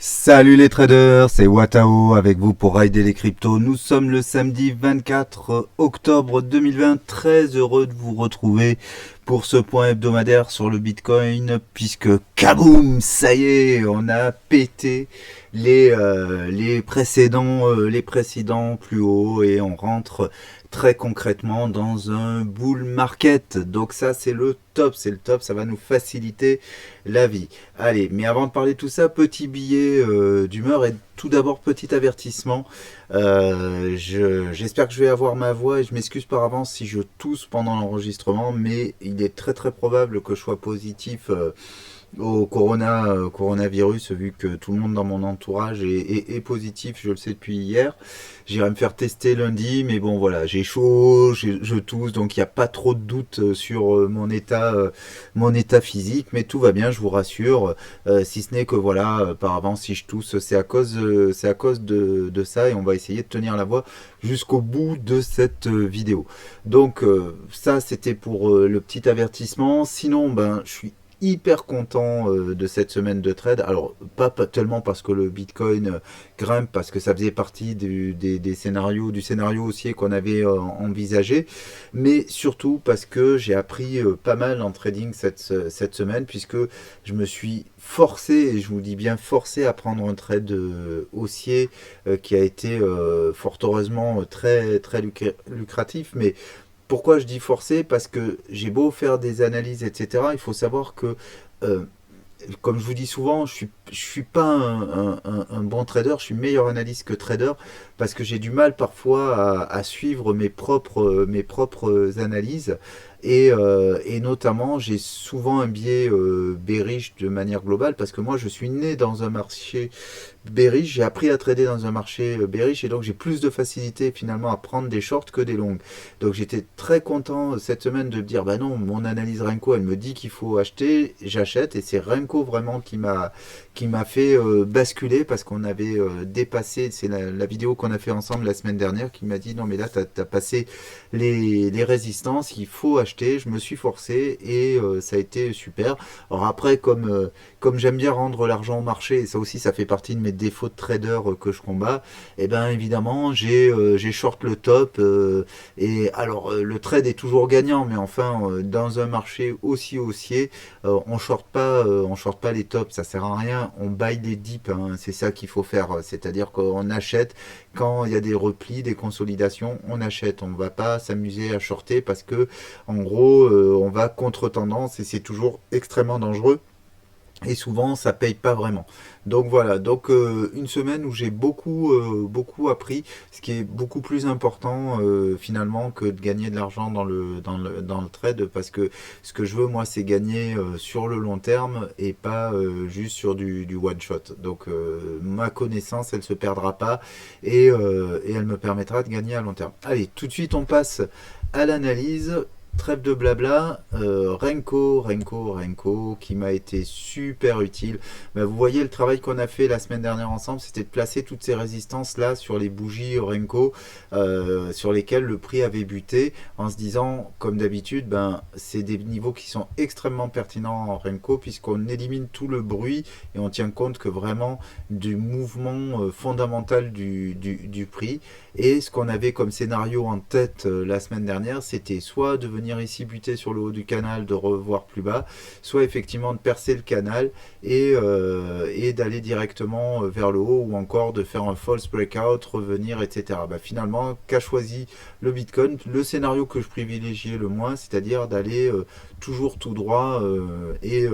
Salut les traders, c'est Watao avec vous pour Rider les cryptos. Nous sommes le samedi 24 octobre 2020. Très heureux de vous retrouver pour ce point hebdomadaire sur le Bitcoin puisque kaboum, ça y est, on a pété les précédents plus hauts et on rentre très concrètement dans un bull market. Donc ça c'est le top, ça va nous faciliter la vie. Allez, mais avant de parler de tout ça, petit billet d'humeur et tout d'abord petit avertissement. J'espère que je vais avoir ma voix et je m'excuse par avance si je tousse pendant l'enregistrement, mais il est très très probable que je sois positif au coronavirus, vu que tout le monde dans mon entourage est positif, je le sais depuis hier. J'irai me faire tester lundi, mais bon voilà, j'ai chaud, je tousse, donc il n'y a pas trop de doute sur mon état physique, mais tout va bien, je vous rassure. Si ce n'est que voilà, par avance, si je tousse, c'est à cause de ça, et on va essayer de tenir la voix jusqu'au bout de cette vidéo. Donc ça, c'était pour le petit avertissement. Sinon, ben, je suis hyper content de cette semaine de trade. Alors, pas tellement parce que le Bitcoin grimpe, parce que ça faisait partie des scénarios, du scénario haussier qu'on avait envisagé, mais surtout parce que j'ai appris pas mal en trading cette semaine, puisque je me suis forcé, et je vous dis bien forcé, à prendre un trade haussier qui a été fort heureusement très, très lucratif, mais pourquoi je dis forcé? Parce que j'ai beau faire des analyses, etc. Il faut savoir que, euh, comme je vous dis souvent, je suis pas un bon trader, je suis meilleur analyste que trader, parce que j'ai du mal parfois à suivre mes propres analyses. Et notamment, j'ai souvent un biais bearish de manière globale, parce que moi, je suis né dans un marché bearish, j'ai appris à trader dans un marché bearish, et donc j'ai plus de facilité finalement à prendre des shorts que des longues. Donc j'étais très content cette semaine de me dire, bah non, mon analyse Renko, elle me dit qu'il faut acheter, j'achète, et c'est Renko vraiment qui m'a fait basculer, parce qu'on avait dépassé, c'est la vidéo qu'on a fait ensemble la semaine dernière, qui m'a dit, non mais là, t'as passé les résistances, il faut acheter. Je me suis forcé et ça a été super. Alors après, comme j'aime bien rendre l'argent au marché, et ça aussi ça fait partie de mes défauts de trader que je combats, et bien évidemment j'ai short le top, et alors le trade est toujours gagnant, mais enfin dans un marché aussi haussier, on short pas les tops, ça sert à rien, on buy les dips, hein, c'est ça qu'il faut faire, c'est-à-dire qu'on achète quand il y a des replis, des consolidations, on achète, on va pas s'amuser à shorter, parce que en gros on va contre tendance et c'est toujours extrêmement dangereux, et souvent ça paye pas vraiment. Donc voilà, donc une semaine où j'ai beaucoup appris, ce qui est beaucoup plus important finalement que de gagner de l'argent dans le trade, parce que ce que je veux moi c'est gagner sur le long terme, et pas juste sur du one shot. Donc ma connaissance elle se perdra pas, et elle me permettra de gagner à long terme. Allez, tout de suite on passe à l'analyse. Trêve de blabla, Renko, qui m'a été super utile. Ben, vous voyez le travail qu'on a fait la semaine dernière ensemble, c'était de placer toutes ces résistances là sur les bougies Renko, sur lesquelles le prix avait buté, en se disant, comme d'habitude, ben, c'est des niveaux qui sont extrêmement pertinents en Renko, puisqu'on élimine tout le bruit et on tient compte que vraiment du mouvement fondamental du prix. Et ce qu'on avait comme scénario en tête la semaine dernière, c'était soit de venir ici buter sur le haut du canal, de revoir plus bas, soit effectivement de percer le canal et d'aller directement vers le haut, ou encore de faire un false breakout, revenir, etc. Bah, finalement, qu'a choisi le Bitcoin? Le scénario que je privilégiais le moins, c'est-à-dire d'aller toujours tout droit, et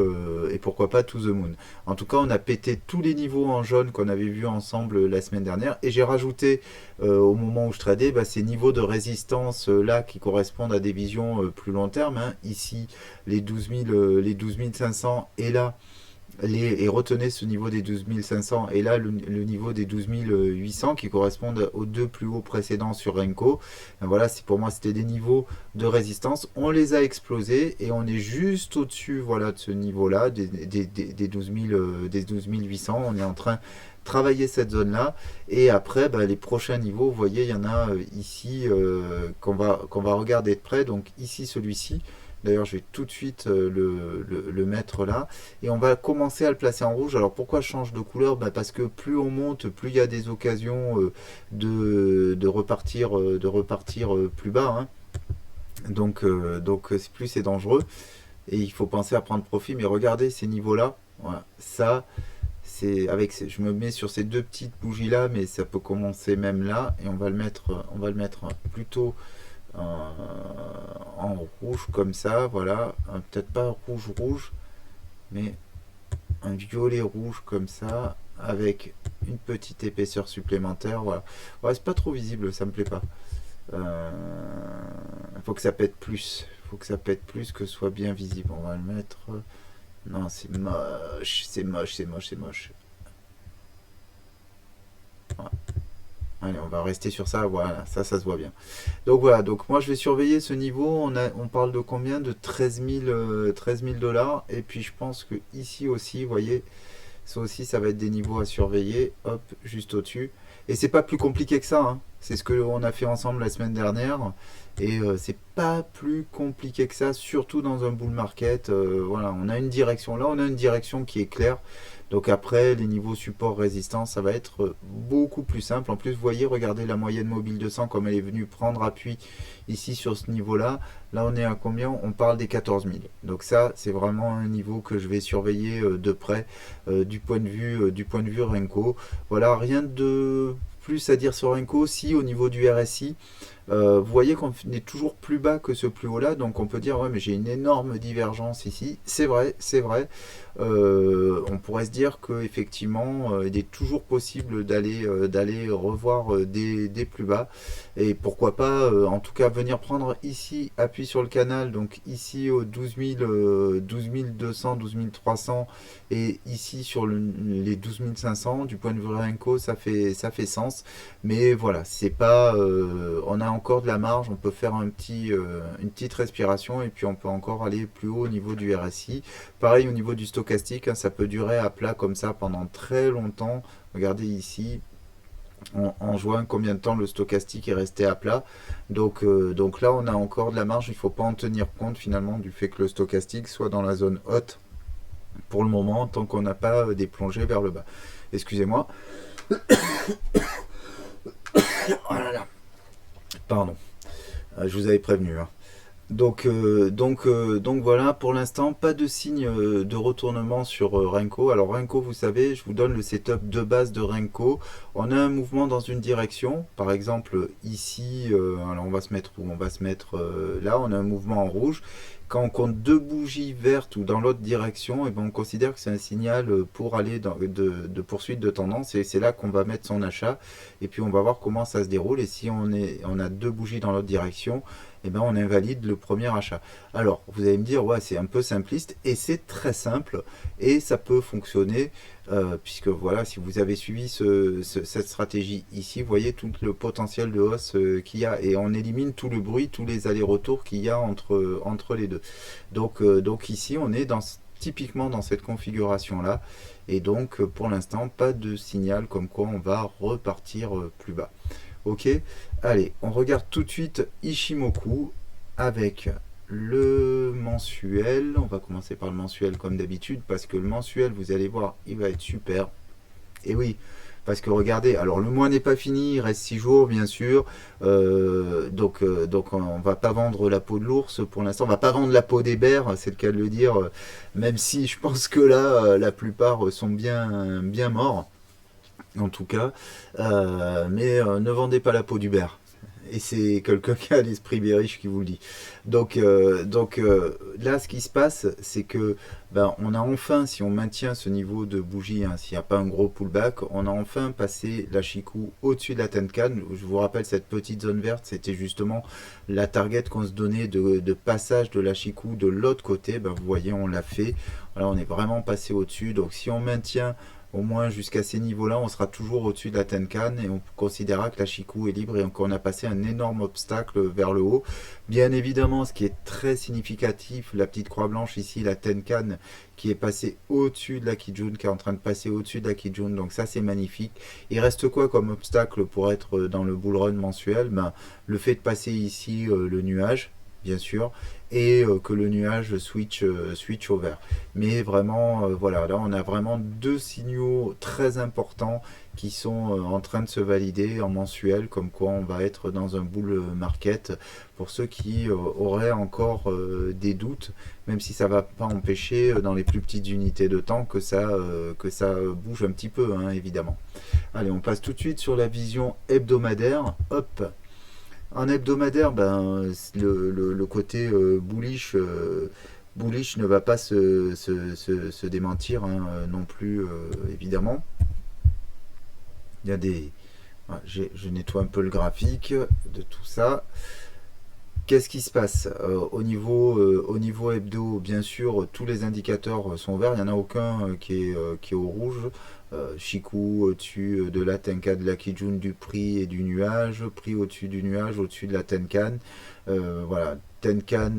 pourquoi pas to the moon. En tout cas, on a pété tous les niveaux en jaune qu'on avait vu ensemble la semaine dernière, et j'ai rajouté au moment où je tradais, bah, ces niveaux de résistance là qui correspondent à des visions plus long terme, hein. Ici les 12 000, les 12 500, et là et retenez ce niveau des 12 500, et là le niveau des 12 800 qui correspondent aux deux plus hauts précédents sur Renko. Voilà, pour moi c'était des niveaux de résistance, on les a explosés et on est juste au dessus, voilà, de ce niveau là des 12 000, des 12 800. On est en train de travailler cette zone là, et après bah, les prochains niveaux, vous voyez, il y en a ici qu'on va regarder de près. Donc ici celui-ci, D'ailleurs, je vais tout de suite le mettre là. Et on va commencer à le placer en rouge. Alors pourquoi je change de couleur? Parce que plus on monte, plus il y a des occasions de repartir plus bas, hein. Donc plus c'est dangereux. Et il faut penser à prendre profit. Mais regardez ces niveaux-là. Voilà. Ça, je me mets sur ces deux petites bougies là, mais ça peut commencer même là. Et on va le mettre plutôt en rouge comme ça, voilà, peut-être pas rouge rouge, mais un violet rouge comme ça, avec une petite épaisseur supplémentaire, voilà. Ouais, c'est pas trop visible, ça me plaît pas. Faut que ça pète plus, que ce soit bien visible. On va le mettre. Non, c'est moche, c'est moche, c'est moche, c'est moche. Voilà. Allez, on va rester sur ça, voilà, ça se voit bien. Donc voilà, donc moi je vais surveiller ce niveau, on parle de combien? De 13 000 dollars, et puis je pense que ici aussi, vous voyez, ça aussi ça va être des niveaux à surveiller, hop, juste au-dessus. Et c'est pas plus compliqué que ça, hein. C'est ce qu'on a fait ensemble la semaine dernière, et c'est pas plus compliqué que ça, surtout dans un bull market. Voilà, on a une direction, là on a une direction qui est claire. Donc après, les niveaux support résistance, ça va être beaucoup plus simple. En plus, vous voyez, regardez la moyenne mobile 200 comme elle est venue prendre appui ici sur ce niveau-là. Là, on est à combien? On parle des 14 000. Donc ça, c'est vraiment un niveau que je vais surveiller de près du point de vue Renko. Voilà, rien de plus à dire sur Renko. Si au niveau du RSI, vous voyez qu'on est toujours plus bas que ce plus haut là, donc on peut dire ouais mais j'ai une énorme divergence ici. C'est vrai, c'est vrai. On pourrait se dire que effectivement il est toujours possible d'aller revoir des plus bas, et pourquoi pas en tout cas venir prendre ici appui sur le canal, donc ici au 12 000, 12 200, 12 300, et ici sur les 12 500. Du point de vue Renko, ça fait sens, mais voilà, c'est pas on a encore de la marge, on peut faire une petite respiration, et puis on peut encore aller plus haut au niveau du RSI. Pareil au niveau du stochastique, hein, ça peut durer à plat comme ça pendant très longtemps. Regardez ici, en juin, combien de temps le stochastique est resté à plat. Donc là, on a encore de la marge. Il ne faut pas en tenir compte finalement du fait que le stochastique soit dans la zone haute pour le moment, tant qu'on n'a pas des plongées vers le bas. Excusez-moi. Oh là là. Pardon. Je vous avais prévenu, hein. Donc voilà, pour l'instant, pas de signe de retournement sur Renko. Alors Renko, vous savez, je vous donne le setup de base de Renko. On a un mouvement dans une direction, par exemple ici, alors on va se mettre où? On va se mettre là, on a un mouvement en rouge. Quand on compte deux bougies vertes ou dans l'autre direction, et ben on considère que c'est un signal pour aller de poursuite de tendance, et c'est là qu'on va mettre son achat, et puis on va voir comment ça se déroule. Et si on a deux bougies dans l'autre direction, et ben on invalide le premier achat. Alors vous allez me dire ouais c'est un peu simpliste, et c'est très simple, et ça peut fonctionner puisque voilà, si vous avez suivi cette stratégie ici, vous voyez tout le potentiel de hausse qu'il y a, et on élimine tout le bruit, tous les allers-retours qu'il y a entre les deux. Donc ici on est typiquement dans cette configuration là, et donc pour l'instant pas de signal comme quoi on va repartir plus bas. Ok, allez, on regarde tout de suite Ishimoku avec le mensuel. On va commencer par le mensuel comme d'habitude, parce que le mensuel, vous allez voir, il va être super. Et oui, parce que regardez, alors le mois n'est pas fini, il reste 6 jours bien sûr, donc on va pas vendre la peau de l'ours pour l'instant, on va pas vendre la peau des bers, c'est le cas de le dire, même si je pense que là, la plupart sont bien morts. En tout cas, mais ne vendez pas la peau du bear. Et c'est quelqu'un qui a l'esprit bearish qui vous le dit. Donc là, ce qui se passe, c'est que on a enfin, si on maintient ce niveau de bougie, hein, s'il n'y a pas un gros pullback, on a enfin passé la Chikou au-dessus de la Tenkan. Je vous rappelle, cette petite zone verte, c'était justement la target qu'on se donnait de passage de la Chikou de l'autre côté. Vous voyez, on l'a fait. Voilà, on est vraiment passé au-dessus. Donc si on maintient au moins jusqu'à ces niveaux-là, on sera toujours au-dessus de la Tenkan, et on considérera que la Chikou est libre et qu'on a passé un énorme obstacle vers le haut. Bien évidemment, ce qui est très significatif, la petite croix blanche ici, la Tenkan, qui est passée au-dessus de la Kijun, qui est en train de passer au-dessus de la Kijun, donc ça c'est magnifique. Il reste quoi comme obstacle pour être dans le bull run mensuel? Le fait de passer ici le nuage, bien sûr, et que le nuage switch au vert. Mais vraiment, voilà, là on a vraiment deux signaux très importants qui sont en train de se valider en mensuel, comme quoi on va être dans un bull market. Pour ceux qui auraient encore des doutes, même si ça ne va pas empêcher dans les plus petites unités de temps que ça bouge un petit peu, hein, évidemment. Allez, on passe tout de suite sur la vision hebdomadaire. Hop. En hebdomadaire, ben, le côté bullish ne va pas se démentir, hein, non plus, évidemment. Il y a des... voilà, je nettoie un peu le graphique de tout ça. Qu'est-ce qui se passe au niveau hebdo? Bien sûr, tous les indicateurs sont verts. Il n'y en a aucun qui est au rouge. Chikou au-dessus de la Tenkan, de la Kijun, du prix et du nuage. Prix au-dessus du nuage, au-dessus de la Tenkan. Voilà, Tenkan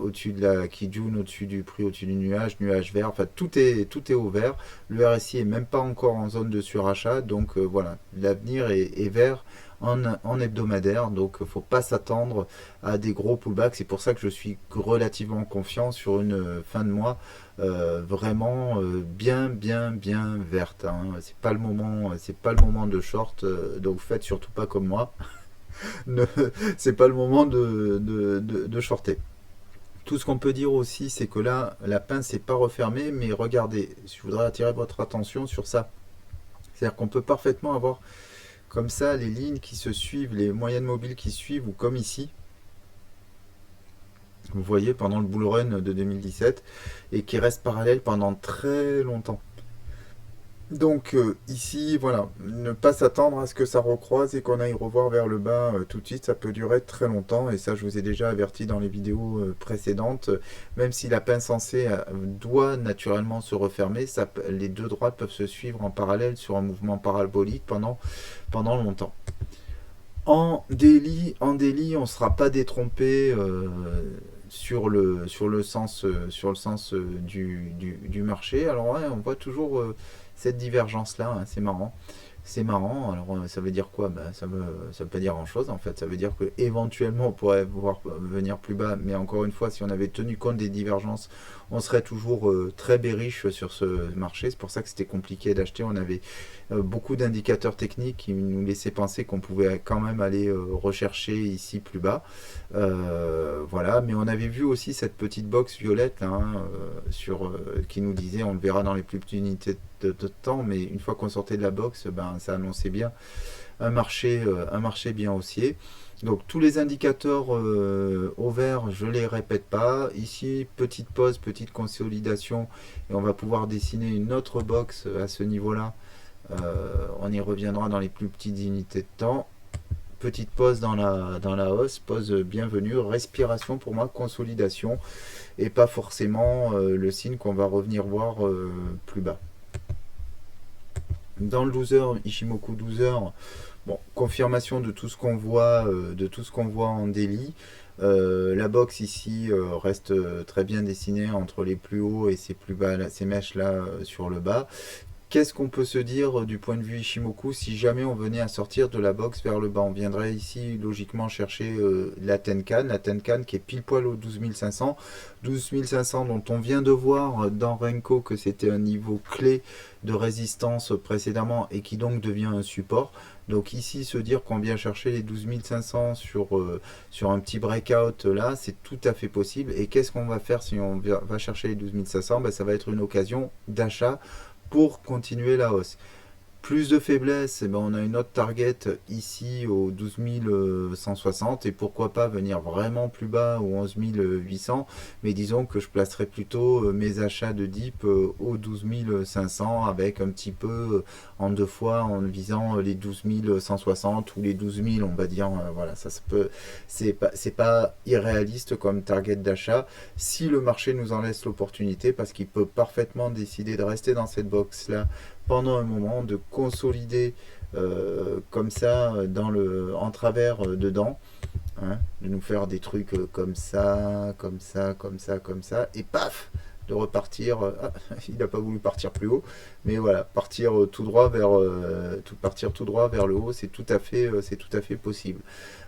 au-dessus de la Kijun, au-dessus du prix, au-dessus du nuage. Nuage vert. Enfin, tout est au vert. Le RSI est même pas encore en zone de surachat. Donc voilà, l'avenir est vert en hebdomadaire, donc il ne faut pas s'attendre à des gros pullbacks. C'est pour ça que je suis relativement confiant sur une fin de mois vraiment bien verte, hein. C'est pas le moment de short, donc faites surtout pas comme moi. C'est pas le moment de shorter. Tout ce qu'on peut dire aussi, c'est que là, la pince n'est pas refermée, mais regardez, je voudrais attirer votre attention sur ça. C'est-à-dire qu'on peut parfaitement avoir comme ça les lignes qui se suivent, les moyennes mobiles qui suivent, ou comme ici, vous voyez, pendant le bull run de 2017, et qui restent parallèles pendant très longtemps. Donc ici, voilà, ne pas s'attendre à ce que ça recroise et qu'on aille revoir vers le bas tout de suite, ça peut durer très longtemps, et ça je vous ai déjà averti dans les vidéos précédentes. Même si la pince sensée doit naturellement se refermer, les deux droites peuvent se suivre en parallèle sur un mouvement parabolique pendant longtemps. En daily, on ne sera pas détrompé sur le sens, du marché. Alors ouais, on voit toujours cette divergence-là, hein, c'est marrant. C'est marrant, alors ça veut dire quoi? Ben, ça veut pas dire grand-chose en fait, ça veut dire que éventuellement on pourrait voir venir plus bas, mais encore une fois, si on avait tenu compte des divergences, on serait toujours très bearish sur ce marché. C'est pour ça que c'était compliqué d'acheter. On avait beaucoup d'indicateurs techniques qui nous laissaient penser qu'on pouvait quand même aller rechercher ici plus bas. Voilà, mais on avait vu aussi cette petite box violette là, hein, qui nous disait, on le verra dans les plus petites unités de temps, mais une fois qu'on sortait de la box, ben, ça annonçait bien un marché bien haussier. Donc tous les indicateurs au vert, je les répète pas. Ici, petite pause, petite consolidation, et on va pouvoir dessiner une autre box à ce niveau-là. On y reviendra dans les plus petites unités de temps. Petite pause dans la hausse, pause bienvenue, respiration pour moi, consolidation, et pas forcément le signe qu'on va revenir voir plus bas. Dans le 12 heures, Ichimoku 12 heures, bon, confirmation de tout ce qu'on voit, en daily. La box ici reste très bien dessinée entre les plus hauts et ces plus bas, ces mèches là sur le bas. Qu'est-ce qu'on peut se dire du point de vue Ichimoku si jamais on venait à sortir de la box vers le bas? On viendrait ici logiquement chercher la Tenkan qui est pile poil au 12 500. 12 500 dont on vient de voir dans Renko que c'était un niveau clé de résistance précédemment et qui donc devient un support. Donc ici se dire qu'on vient chercher les 12 500 sur un petit breakout là, c'est tout à fait possible. Et qu'est-ce qu'on va faire si on va chercher les 12 500? Ben, ça va être une occasion d'achat pour continuer la hausse. Plus de faiblesse, eh ben on a une autre target ici au 12 160 et pourquoi pas venir vraiment plus bas au 11 800, mais disons que je placerai plutôt mes achats de dip au 12 500 avec un petit peu en deux fois en visant les 12 160 ou les 12 000, on va dire. Voilà, ça peut, c'est pas irréaliste comme target d'achat si le marché nous en laisse l'opportunité, parce qu'il peut parfaitement décider de rester dans cette box là pendant un moment, de consolider comme ça en travers dedans, hein, de nous faire des trucs comme ça, et paf, de repartir. Ah, il n'a pas voulu partir plus haut, mais voilà, partir tout droit vers le haut, c'est tout à fait possible.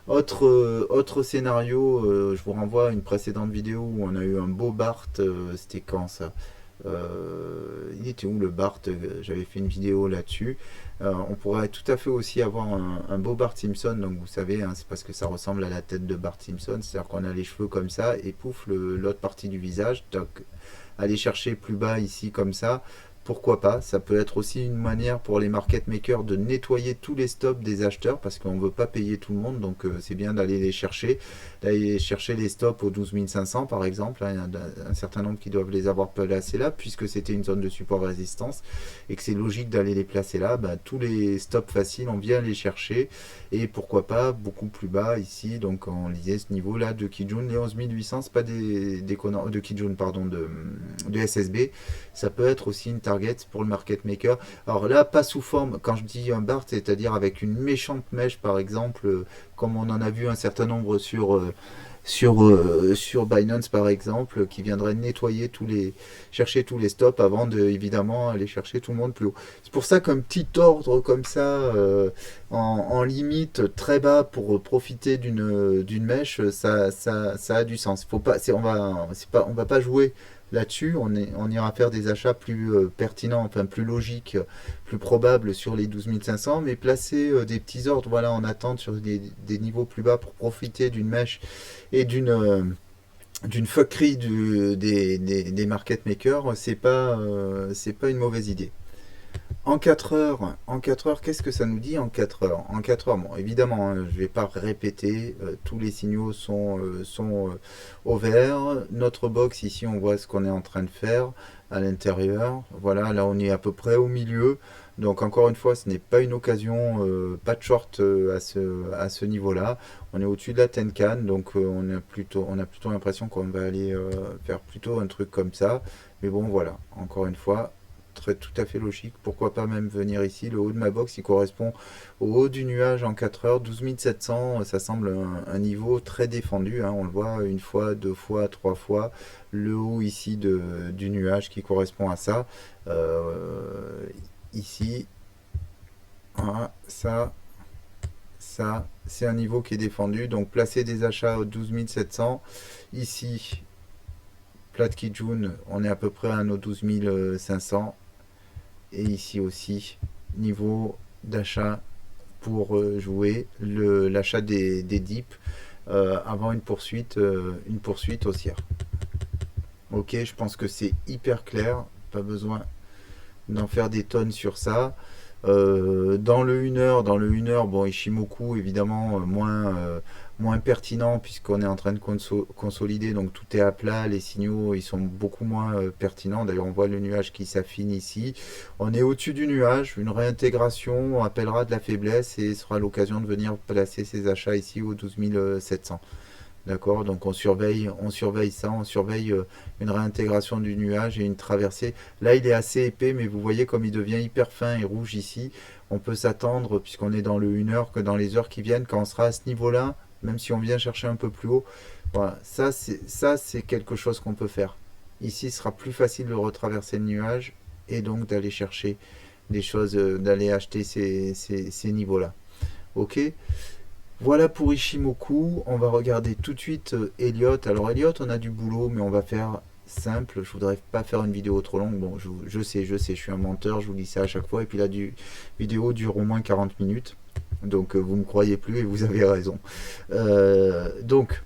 Autre scénario, je vous renvoie à une précédente vidéo où on a eu un beau Bart, c'était quand ça? Il était où le Bart? J'avais fait une vidéo là-dessus. On pourrait tout à fait aussi avoir un beau Bart Simpson, donc vous savez, hein, c'est parce que ça ressemble à la tête de Bart Simpson, c'est-à-dire qu'on a les cheveux comme ça et pouf, l'autre partie du visage. Donc aller chercher plus bas ici comme ça, pourquoi pas. Ça peut être aussi une manière pour les market makers de nettoyer tous les stops des acheteurs, parce qu'on ne veut pas payer tout le monde, donc c'est bien d'aller chercher les stops aux 12 500 par exemple, hein. Il y a un certain nombre qui doivent les avoir placés là, puisque c'était une zone de support résistance, et que c'est logique d'aller les placer là. Tous les stops faciles, on vient les chercher, et pourquoi pas beaucoup plus bas ici. Donc on lisait ce niveau là de Kijun, les 11 800, c'est pas des connards de Kijun, pardon, de SSB. Ça peut être aussi une target pour le market maker. Alors là, pas sous forme, quand je dis un Bart, c'est-à-dire avec une méchante mèche par exemple, comme on en a vu un certain nombre sur Binance par exemple, qui viendrait nettoyer chercher tous les stops avant de évidemment aller chercher tout le monde plus haut. C'est pour ça qu'un petit ordre comme ça, en limite très bas pour profiter d'une mèche, ça a du sens. Faut pas, on va pas jouer là-dessus. On ira faire des achats plus pertinents, enfin plus logiques, plus probables sur les 12 500, mais placer des petits ordres, voilà, en attente sur des niveaux plus bas pour profiter d'une mèche et d'une fuckerie des market makers, c'est pas une mauvaise idée. En 4 heures, qu'est-ce que ça nous dit en 4 heures? En 4 heures, bon, évidemment, hein, je ne vais pas répéter, tous les signaux sont au vert. Notre box, ici, on voit ce qu'on est en train de faire à l'intérieur. Voilà, là, on est à peu près au milieu. Donc, encore une fois, ce n'est pas une occasion, pas de short à ce niveau-là. On est au-dessus de la Tenkan, donc on a plutôt l'impression qu'on va aller faire plutôt un truc comme ça. Mais bon, voilà, encore une fois, tout à fait logique. Pourquoi pas même venir ici? Le haut de ma box, il correspond au haut du nuage en 4 heures. 12 700, ça semble un niveau très défendu, hein. On le voit une fois, deux fois, trois fois. Le haut ici du nuage qui correspond à ça. Ici, voilà, ça, c'est un niveau qui est défendu. Donc placer des achats aux 12 700. Ici, plat de Kijun, on est à peu près à nos 12 500. Et ici aussi, niveau d'achat pour jouer l'achat des dips avant une poursuite haussière. Ok, je pense que c'est hyper clair, pas besoin d'en faire des tonnes sur ça. Dans le 1 heure, bon, Ishimoku évidemment moins pertinent puisqu'on est en train de consolider, donc tout est à plat, les signaux ils sont beaucoup moins pertinents. D'ailleurs, on voit le nuage qui s'affine ici. On est au-dessus du nuage, une réintégration appellera de la faiblesse et sera l'occasion de venir placer ses achats ici aux 12 700. D'accord, donc on surveille ça, on surveille une réintégration du nuage et une traversée. Là, il est assez épais, mais vous voyez comme il devient hyper fin et rouge ici. On peut s'attendre, puisqu'on est dans le 1 heure, que dans les heures qui viennent, quand on sera à ce niveau-là, même si on vient chercher un peu plus haut, voilà, ça c'est quelque chose qu'on peut faire. Ici, ce sera plus facile de retraverser le nuage et donc d'aller chercher des choses, d'aller acheter ces niveaux-là. Ok. Voilà pour Ishimoku. On va regarder tout de suite Elliott. Alors Elliott, on a du boulot, mais on va faire simple. Je voudrais pas faire une vidéo trop longue. Bon, je sais, je suis un menteur, je vous dis ça à chaque fois. Et puis la vidéo dure au moins 40 minutes. Donc vous me croyez plus et vous avez raison. Donc,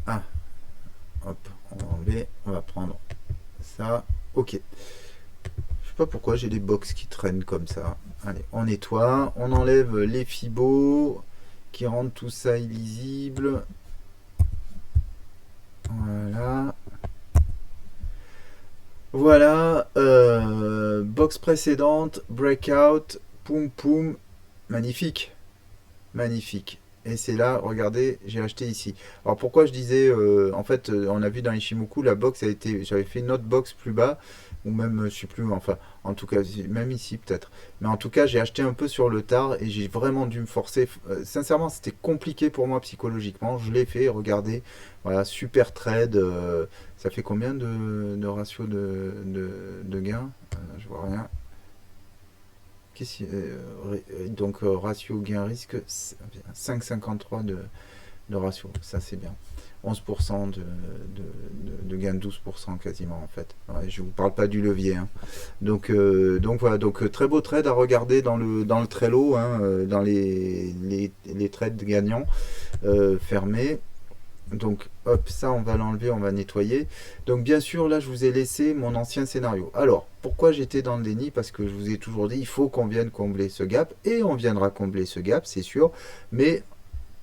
hop, on va enlever, on va prendre ça. Ok. Je sais pas pourquoi j'ai des box qui traînent comme ça. Allez, on nettoie, on enlève les fibos qui rendent tout ça illisible. Voilà. Voilà. Box précédente, breakout, poum poum. Magnifique. Magnifique. Et c'est là, regardez, j'ai acheté ici. Alors pourquoi je disais, en fait, on a vu dans Ishimoku, la box a été, j'avais fait une autre box plus bas, ou même, je sais plus, enfin, En tout cas, même ici peut-être. Mais en tout cas, j'ai acheté un peu sur le tard et j'ai vraiment dû me forcer. Sincèrement, c'était compliqué pour moi psychologiquement. Je l'ai fait, regardez. Voilà, super trade. Ça fait combien de ratio de gain? Je vois rien. Donc ratio gain-risque, 5,53 de ratio. Ça c'est bien. 11% de gain, 12% quasiment en fait. Ouais, je vous parle pas du levier, hein. Donc voilà, donc très beau trade à regarder dans le Trello, hein, dans les trades gagnants fermés. Donc hop, ça on va l'enlever, on va nettoyer. Donc bien sûr, là je vous ai laissé mon ancien scénario. Alors, pourquoi j'étais dans le déni? Parce que je vous ai toujours dit, il faut qu'on vienne combler ce gap, et on viendra combler ce gap, c'est sûr. Mais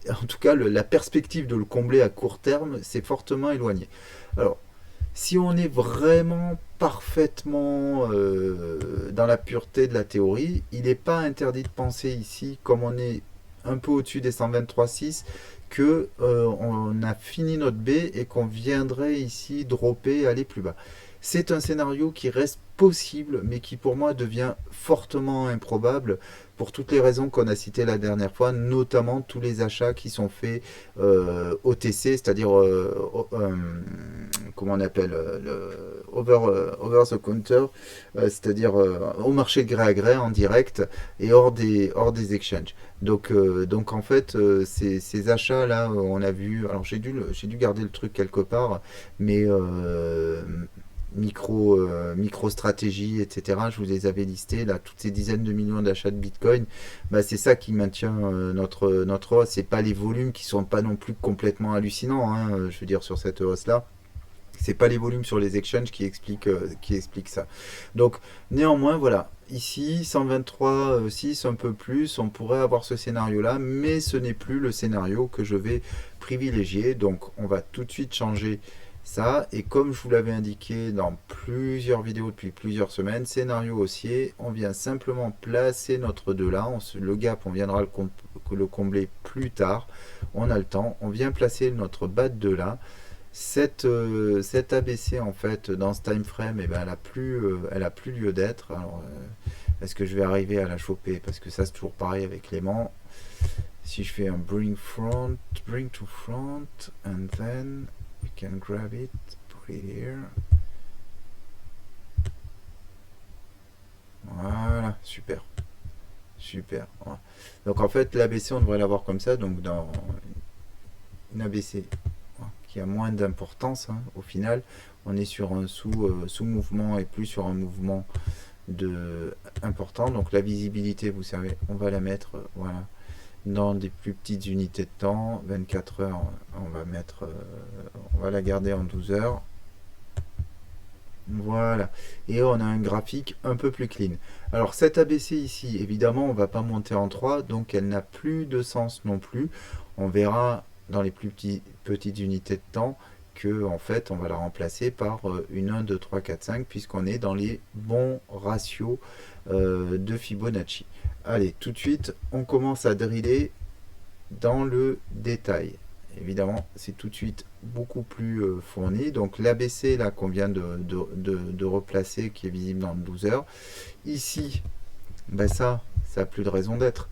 en tout cas, la perspective de le combler à court terme, c'est fortement éloigné. Alors, si on est vraiment parfaitement dans la pureté de la théorie, il n'est pas interdit de penser ici, comme on est un peu au-dessus des 123,6, que on a fini notre B et qu'on viendrait ici dropper, aller plus bas. C'est un scénario qui reste possible, mais qui pour moi devient fortement improbable pour toutes les raisons qu'on a citées la dernière fois, notamment tous les achats qui sont faits OTC, c'est-à-dire comment on appelle over the counter, c'est-à-dire au marché gré à gré en direct et hors des exchanges. Donc en fait, ces achats-là, on a vu. Alors j'ai dû garder le truc quelque part, mais micro-stratégie, etc. Je vous les avais listés, là, toutes ces dizaines de millions d'achats de Bitcoin, bah, c'est ça qui maintient notre hausse. C'est pas les volumes qui sont pas non plus complètement hallucinants, hein, je veux dire, sur cette hausse-là. C'est pas les volumes sur les exchanges qui expliquent ça. Donc, néanmoins, voilà. Ici, 123,6, un peu plus, on pourrait avoir ce scénario-là, mais ce n'est plus le scénario que je vais privilégier. Donc, on va tout de suite changer ça. Et comme je vous l'avais indiqué dans plusieurs vidéos depuis plusieurs semaines, scénario haussier, on vient simplement placer notre 2 là. Le gap, on viendra le combler plus tard. On a le temps. On vient placer notre bas de 2 là. Cette ABC en fait dans ce time frame, eh ben, elle a plus lieu d'être. Alors est-ce que je vais arriver à la choper? Parce que ça c'est toujours pareil avec l'aimant. Si je fais un bring to front, and then we can grab it, put it here. Voilà, super. Super. Voilà. Donc en fait l'ABC on devrait l'avoir comme ça, donc dans une ABC qui a moins d'importance, hein, au final on est sur un sous-mouvement et plus sur un mouvement important. Donc la visibilité, vous savez, on va la mettre voilà, dans des plus petites unités de temps. 24 heures, on va la garder en 12 heures. Voilà, et on a un graphique un peu plus clean. Alors cette ABC ici, évidemment on va pas monter en 3, donc elle n'a plus de sens non plus. On verra dans les plus petites unités de temps que en fait on va la remplacer par une 1, 2, 3, 4, 5, puisqu'on est dans les bons ratios de Fibonacci. Allez, tout de suite on commence à driller dans le détail. Évidemment, c'est tout de suite beaucoup plus fourni. Donc l'ABC là qu'on vient de replacer, qui est visible dans le 12 heures. Ici, ben ça n'a plus de raison d'être.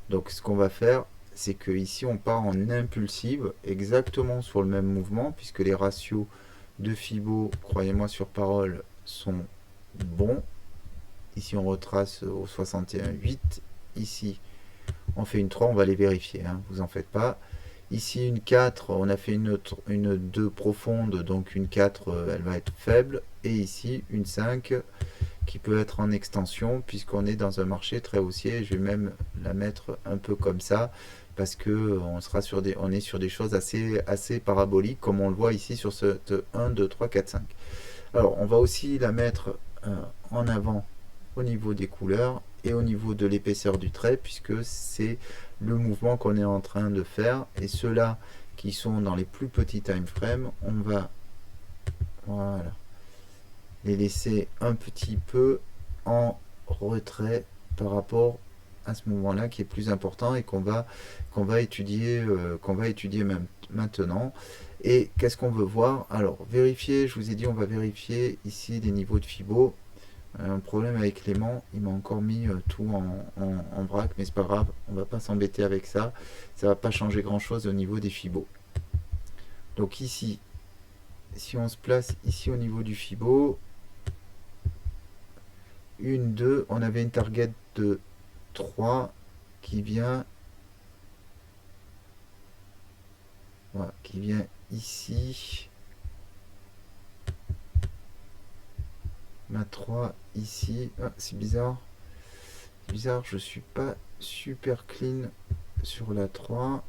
Donc ce qu'on va faire, c'est que ici on part en impulsive, exactement sur le même mouvement, puisque les ratios de Fibo, croyez-moi sur parole, sont bons. Ici on retrace au 61,8. Ici on fait une 3, on va les vérifier, hein, vous en faites pas. Ici une 4, on a fait une 2 profonde, donc une 4 elle va être faible. Et ici une 5 qui peut être en extension, puisqu'on est dans un marché très haussier. Je vais même la mettre un peu comme ça, parce que on est sur des choses assez paraboliques, comme on le voit ici sur ce 1, 2, 3, 4, 5. Alors on va aussi la mettre en avant au niveau des couleurs et au niveau de l'épaisseur du trait, puisque c'est le mouvement qu'on est en train de faire. Et ceux-là qui sont dans les plus petits time frames, on va voilà, les laisser un petit peu en retrait par rapport à ce mouvement-là qui est plus important et qu'on va étudier maintenant. Et qu'est-ce qu'on veut voir? Alors vérifier, je vous ai dit on va vérifier ici les niveaux de Fibo. Un problème avec l'aimant, il m'a encore mis tout en vrac, mais c'est pas grave, on va pas s'embêter avec ça. Ça va pas changer grand chose au niveau des fibos. Donc ici, si on se place ici au niveau du fibo, 1, 2, on avait une target de 3 qui vient, voilà, qui vient ici. Ma 3 ici. Ah, c'est bizarre. C'est bizarre, je suis pas super clean sur la 3.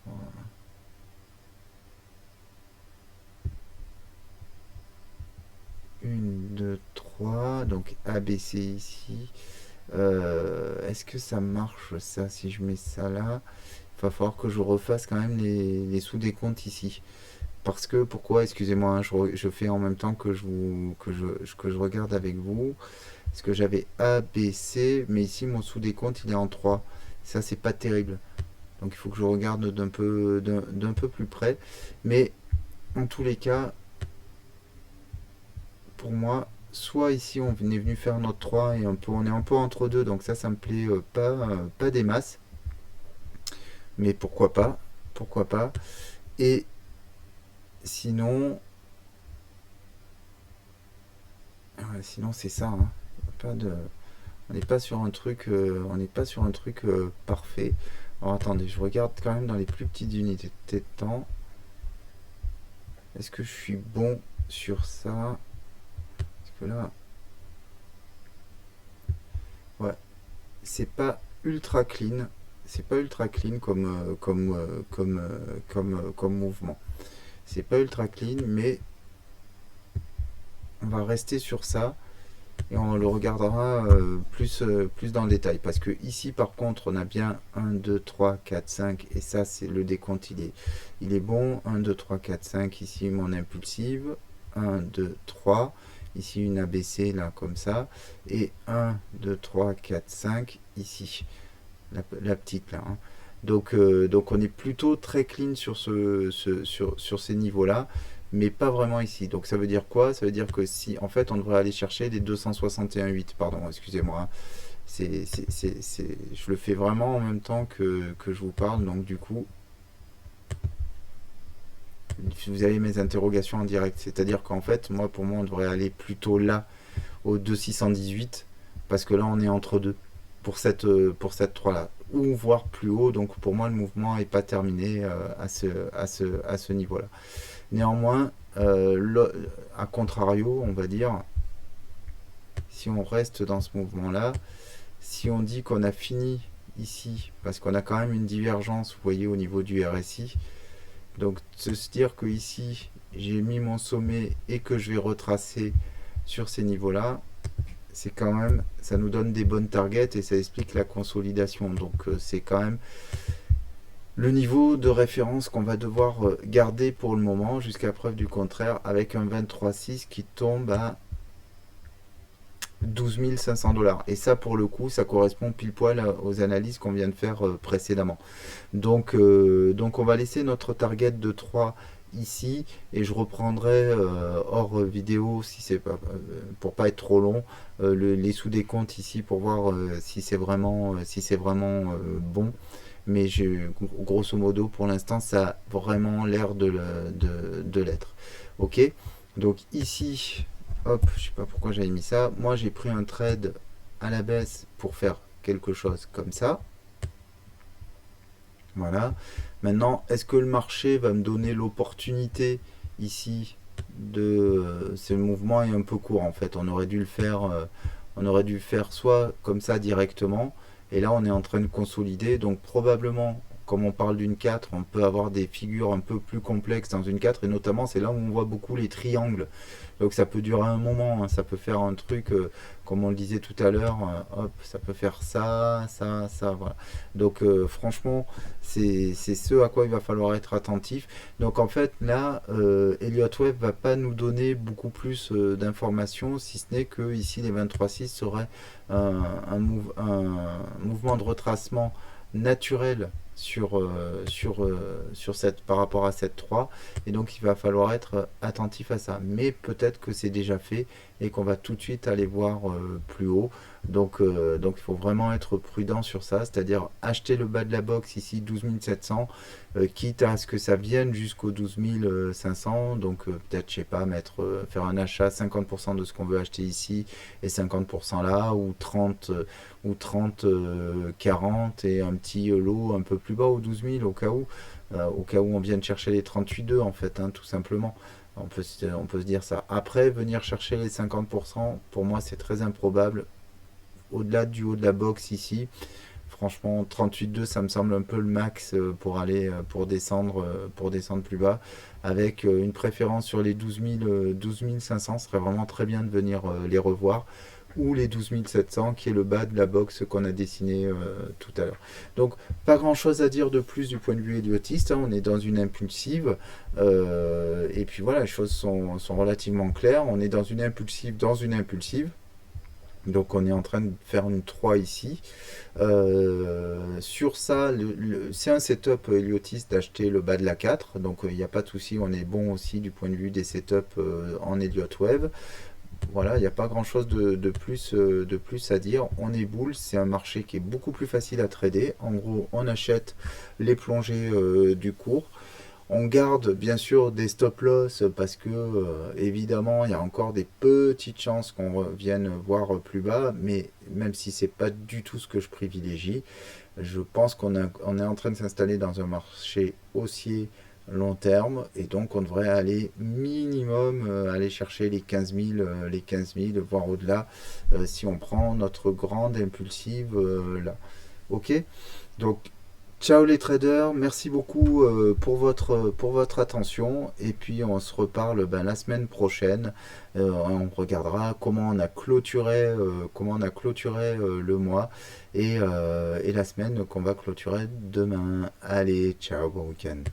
Voilà. 1, 2, 3. Donc ABC ici. Est-ce que ça marche ça si je mets ça là? Il va falloir que je refasse quand même les sous-décomptes ici. Parce que, pourquoi, excusez-moi, hein, je fais en même temps que je regarde avec vous. Parce que j'avais A, B, C, mais ici mon sous-décompte il est en 3. Ça, c'est pas terrible. Donc il faut que je regarde d'un peu plus près. Mais en tous les cas, pour moi, soit ici on est venu faire notre 3 et on est un peu entre deux, donc ça me plaît pas des masses. Mais pourquoi pas. Et sinon, sinon c'est ça, hein. Pas de, on n'est pas sur un truc, parfait. Alors attendez, je regarde quand même dans les plus petites unités de temps. Est-ce que je suis bon sur ça? Parce que là, ouais, c'est pas ultra clean. C'est pas ultra clean comme mouvement. C'est pas ultra clean, mais on va rester sur ça et on le regardera plus dans le détail. Parce que ici, par contre, on a bien 1, 2, 3, 4, 5. Et ça, c'est le décompte, il est bon. 1, 2, 3, 4, 5. Ici, mon impulsive. 1, 2, 3. Ici, une ABC, là, comme ça. Et 1, 2, 3, 4, 5. Ici, la petite, là. Hein. Donc on est plutôt très clean sur ces niveaux-là, mais pas vraiment ici. Donc ça veut dire quoi? Ça veut dire que si, en fait, on devrait aller chercher les 261,8. Pardon, excusez-moi. Hein. Je le fais vraiment en même temps que je vous parle. Donc du coup, vous avez mes interrogations en direct. C'est-à-dire qu'en fait, pour moi, on devrait aller plutôt là, au 2618, parce que là, on est entre deux pour cette 3 là, ou voire plus haut. Donc pour moi le mouvement n'est pas terminé à ce niveau là. Néanmoins, à contrario, on va dire, si on reste dans ce mouvement là, si on dit qu'on a fini ici, parce qu'on a quand même une divergence, vous voyez, au niveau du RSI, donc se dire que ici j'ai mis mon sommet et que je vais retracer sur ces niveaux là, c'est quand même, ça nous donne des bonnes targets et ça explique la consolidation. Donc c'est quand même le niveau de référence qu'on va devoir garder pour le moment, jusqu'à preuve du contraire, avec un 23,6 qui tombe à 12 500 $. Et ça, pour le coup, ça correspond pile poil aux analyses qu'on vient de faire précédemment. Donc on va laisser notre target de 3 ici et je reprendrai hors vidéo si c'est pas pour pas être trop long les sous-décomptes ici pour voir si c'est vraiment bon, mais grosso modo pour l'instant ça a vraiment l'air de l'être. Ok, donc ici hop, je sais pas pourquoi j'avais mis ça, moi j'ai pris un trade à la baisse pour faire quelque chose comme ça. Voilà. Maintenant, est-ce que le marché va me donner l'opportunité ici de ce mouvement est un peu court en fait. On aurait dû le faire soit comme ça directement. Et là, on est en train de consolider. Donc probablement, comme on parle d'une 4, on peut avoir des figures un peu plus complexes dans une 4. Et notamment, c'est là où on voit beaucoup les triangles. Donc ça peut durer un moment. Hein. Ça peut faire un truc, comme on le disait tout à l'heure. Hop, ça peut faire ça, ça, ça. Voilà. Donc franchement, c'est ce à quoi il va falloir être attentif. Donc en fait là, Elliott Wave va pas nous donner beaucoup plus d'informations, si ce n'est que ici les 23,6 seraient un mouvement de retracement naturel par rapport à cette 3, et donc il va falloir être attentif à ça. Mais peut-être que c'est déjà fait et qu'on va tout de suite aller voir plus haut. Donc il faut vraiment être prudent sur ça, c'est-à-dire acheter le bas de la box ici 12 700, quitte à ce que ça vienne jusqu'au 12 500. Donc peut-être, je sais pas, faire un achat 50% de ce qu'on veut acheter ici et 50% là, ou 30 40 et un petit lot un peu plus bas au 12 000 au cas où on vienne chercher les 38,2 en fait, hein, tout simplement. On peut se dire ça. Après, venir chercher les 50%, pour moi c'est très improbable. Au-delà du haut de la box ici, franchement 38,2 ça me semble un peu le max pour descendre plus bas, avec une préférence sur les 12 500. Ce serait vraiment très bien de venir les revoir, ou les 12 700 qui est le bas de la box qu'on a dessiné tout à l'heure. Donc pas grand chose à dire de plus du point de vue idiotiste, hein. On est dans une impulsive, et puis voilà, les choses sont relativement claires. On est dans une impulsive. Donc on est en train de faire une 3 ici. Sur ça, c'est un setup Heliotist d'acheter le bas de la 4. Donc il n'y a pas de souci, on est bon aussi du point de vue des setups en Elliott Wave. Voilà, il n'y a pas grand chose de plus à dire. On est bull, c'est un marché qui est beaucoup plus facile à trader. En gros, on achète les plongées du cours. On garde bien sûr des stop loss parce que évidemment il y a encore des petites chances qu'on vienne voir plus bas, mais même si c'est pas du tout ce que je privilégie, je pense on est en train de s'installer dans un marché haussier long terme, et donc on devrait aller minimum aller chercher les 15 000, voire au-delà, si on prend notre grande impulsive là. Ok, donc ciao les traders, merci beaucoup pour votre attention, et puis on se reparle la semaine prochaine. On regardera comment on a clôturé, le mois, et la semaine qu'on va clôturer demain. Allez, ciao, bon week-end.